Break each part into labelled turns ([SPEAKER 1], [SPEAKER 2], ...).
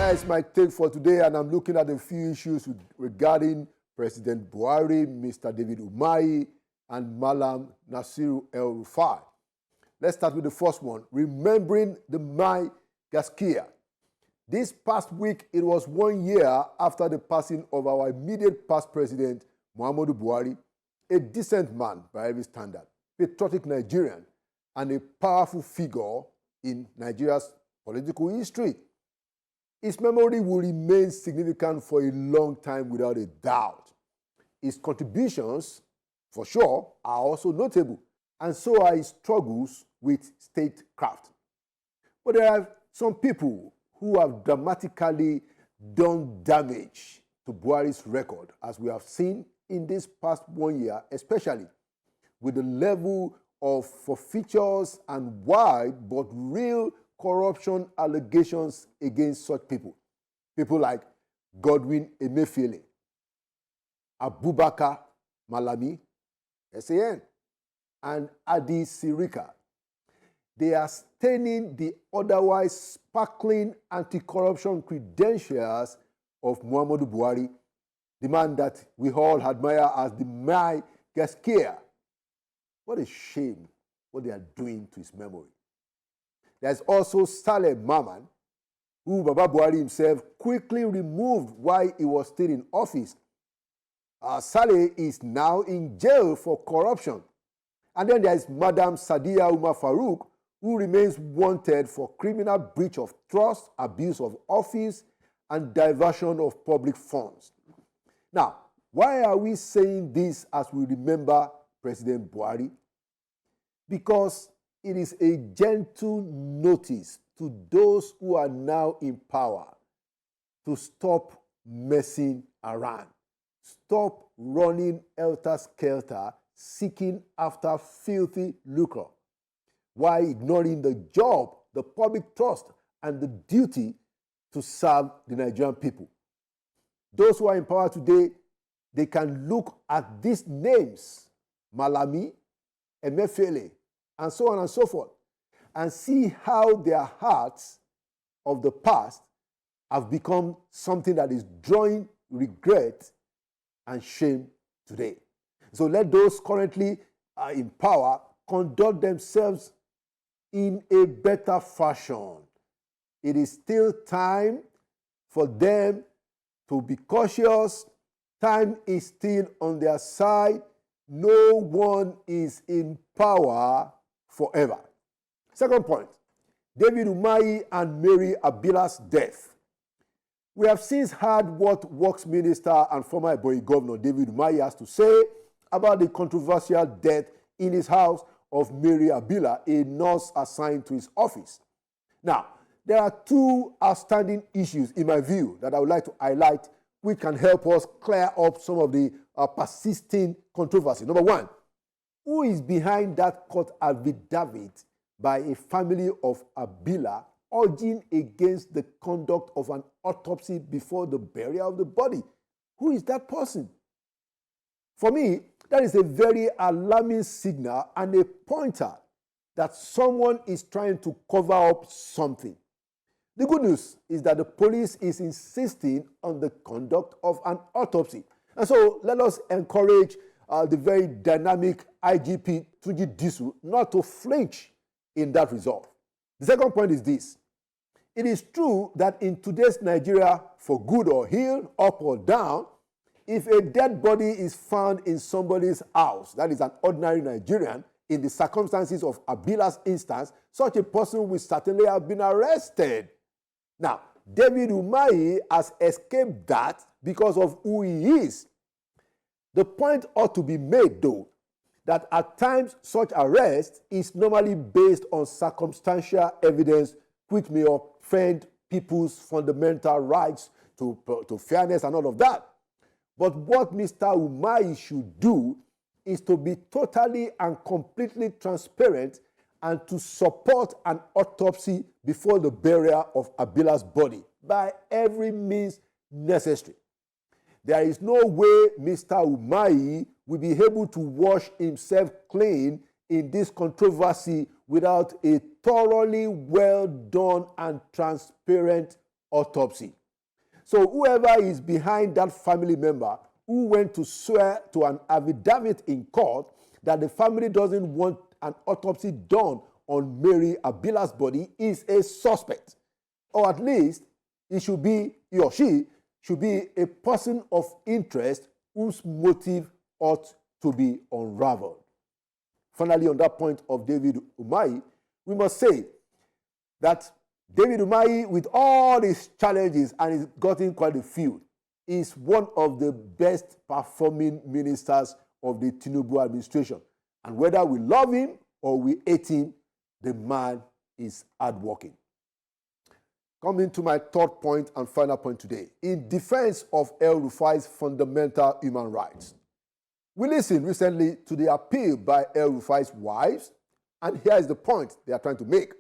[SPEAKER 1] That is my take for today, and I'm looking at a few issues regarding President Buhari, Mr. David Umahi, and Malam Nasiru El-Rufai. Let's start with the first one, remembering the Mai Gaskia. This past week, it was 1 year after the passing of our immediate past president, Muhammadu Buhari, a decent man by every standard, patriotic Nigerian, and a powerful figure in Nigeria's political history. His memory will remain significant for a long time without a doubt. His contributions, for sure, are also notable, and so are his struggles with statecraft. But there are some people who have dramatically done damage to Buhari's record, as we have seen in this past 1 year, especially with the level of forfeitures and wide but real corruption allegations against such people. People like Godwin Emefiele, Abubakar Malami, SAN, and Adi Sirika. They are staining the otherwise sparkling anti-corruption credentials of Muhammadu Buhari, the man that we all admire as the Mai Gaskia. What a shame what they are doing to his memory. There's also Saleh Maman, who Baba Buhari himself quickly removed while he was still in office. Saleh is now in jail for corruption. And then there is Madam Sadiya Umar Farouk, who remains wanted for criminal breach of trust, abuse of office, and diversion of public funds. Now, why are we saying this as we remember President Buhari? Because it is a gentle notice to those who are now in power to stop messing around. Stop running helter-skelter, seeking after filthy lucre, while ignoring the job, the public trust, and the duty to serve the Nigerian people. Those who are in power today, they can look at these names, Malami, Emefiele, and so on and so forth, and see how their hearts of the past have become something that is drawing regret and shame today. So let those currently in power conduct themselves in a better fashion. It is still time for them to be cautious. Time is still on their side. No one is in power forever. Second point, David Umahi and Mary Habila's death. We have since heard what Works Minister and former Ebonyi Governor David Umahi has to say about the controversial death in his house of Mary Habila, a nurse assigned to his office. Now, there are two outstanding issues, in my view, that I would like to highlight, which can help us clear up some of the persisting controversy. Number one, who is behind that court affidavit by a family of Habila urging against the conduct of an autopsy before the burial of the body? Who is that person? For me, that is a very alarming signal and a pointer that someone is trying to cover up something. The good news is that the police is insisting on the conduct of an autopsy. And so let us encourage the very dynamic IGP Tunji Disu not to flinch in that resolve. The second point is this. It is true that in today's Nigeria, for good or ill, up or down, if a dead body is found in somebody's house, that is an ordinary Nigerian, in the circumstances of Habila's instance, such a person will certainly have been arrested. Now, David Umahi has escaped that because of who he is. The point ought to be made, though, that at times such arrest is normally based on circumstantial evidence which may offend people's fundamental rights to fairness and all of that. But what Mr. Umahi should do is to be totally and completely transparent and to support an autopsy before the burial of Habila's body by every means necessary. There is no way Mr. Umahi will be able to wash himself clean in this controversy without a thoroughly well done and transparent autopsy. So whoever is behind that family member who went to swear to an affidavit in court that the family doesn't want an autopsy done on Mary Habila's body is a suspect. Or at least he or she should be a person of interest whose motive ought to be unraveled. Finally, on that point of David Umahi, we must say that David Umahi, with all his challenges, and he's gotten quite a few, is one of the best performing ministers of the Tinubu administration. And whether we love him or we hate him, the man is hardworking. Coming to my third point and final point today, in defense of El-Rufai's fundamental human rights. We listened recently to the appeal by El-Rufai's wives, and here is the point they are trying to make.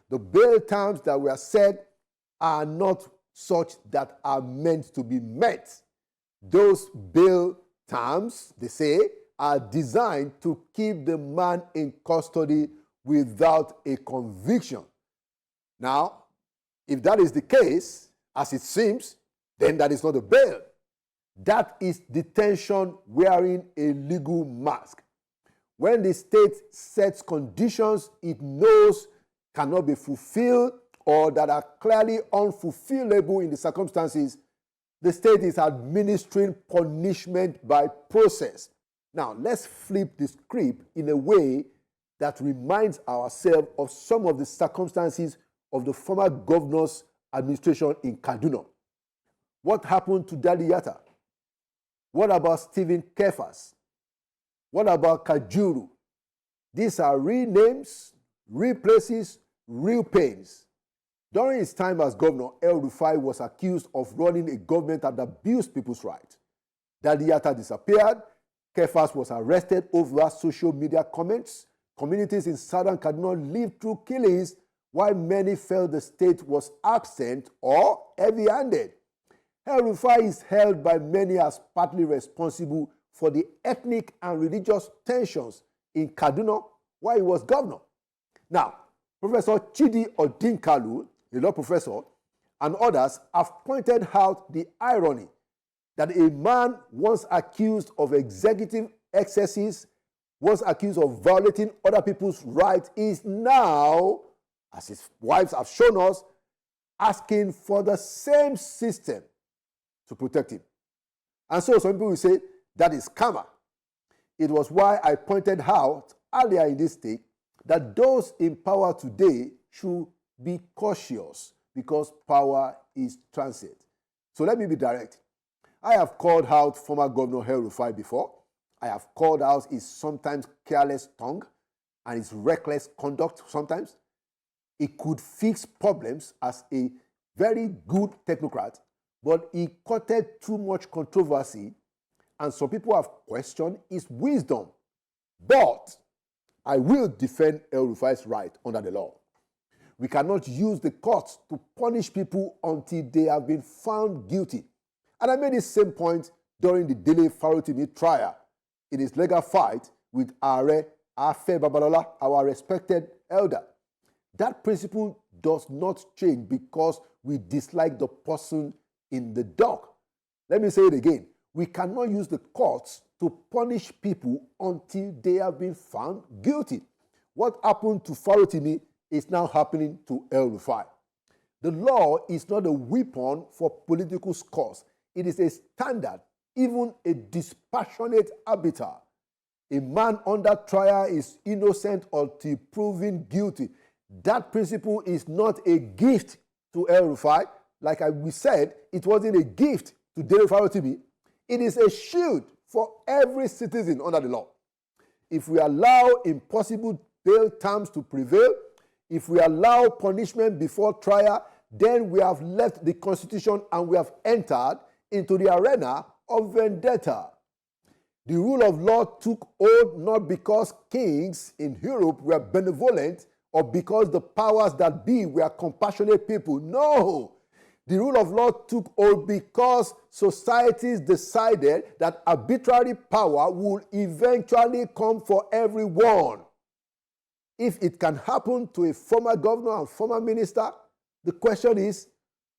[SPEAKER 1] The bail terms that were set are not such that are meant to be met. Those bail terms, they say, are designed to keep the man in custody without a conviction. Now, if that is the case, as it seems, then that is not a bail. That is detention wearing a legal mask. When the state sets conditions it knows cannot be fulfilled or that are clearly unfulfillable in the circumstances, the state is administering punishment by process. Now, let's flip the script in a way that reminds ourselves of some of the circumstances of the former governor's administration in Kaduna. What happened to Dadi Yatta? What about Stephen Kefas? What about Kajuru? These are real names, real places, real pains. During his time as governor, El-Rufai was accused of running a government that abused people's rights. Dadi Yatta disappeared. Kefas was arrested over social media comments. Communities in southern Kaduna lived through killings while many felt the state was absent or heavy-handed. El-Rufai is held by many as partly responsible for the ethnic and religious tensions in Kaduna while he was governor. Now, Professor Chidi Odinkalu, a law professor, and others have pointed out the irony that a man once accused of executive excesses, once accused of violating other people's rights, is now, as his wives have shown us, asking for the same system to protect him. And so some people will say that is karma. It was why I pointed out earlier in this take that those in power today should be cautious because power is transient. So let me be direct. I have called out former Governor El-Rufai before. I have called out his sometimes careless tongue and his reckless conduct sometimes. He could fix problems as a very good technocrat, but he courted too much controversy, and some people have questioned his wisdom. But I will defend El-Rufai's right under the law. We cannot use the courts to punish people until they have been found guilty. And I made this same point during the Dele Farotimi trial in his legal fight with Are Afe Babalola, our respected elder. That principle does not change because we dislike the person in the dock. Let me say it again. We cannot use the courts to punish people until they have been found guilty. What happened to Farotimi is now happening to El-Rufai. The law is not a weapon for political scores. It is a standard, even a dispassionate arbiter. A man under trial is innocent until proven guilty. That principle is not a gift to El-Rufai. Like we said, it wasn't a gift to Dele Farotimi. It is a shield for every citizen under the law. If we allow impossible bail terms to prevail, if we allow punishment before trial, then we have left the Constitution and we have entered into the arena of vendetta. The rule of law took hold not because kings in Europe were benevolent or because the powers that be were compassionate people. No! The rule of law took hold because societies decided that arbitrary power would eventually come for everyone. If it can happen to a former governor and former minister, the question is,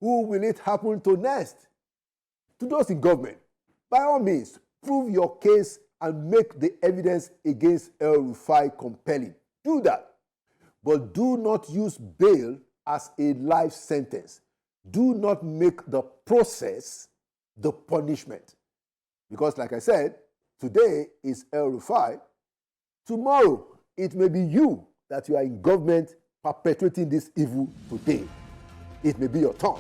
[SPEAKER 1] Who will it happen to next? To those in government, by all means, prove your case and make the evidence against El-Rufai compelling. Do that. But do not use bail as a life sentence. Do not make the process the punishment. Because like I said, today is El-Rufai. Tomorrow, it may be you that you are in government perpetuating this evil today. It may be your turn.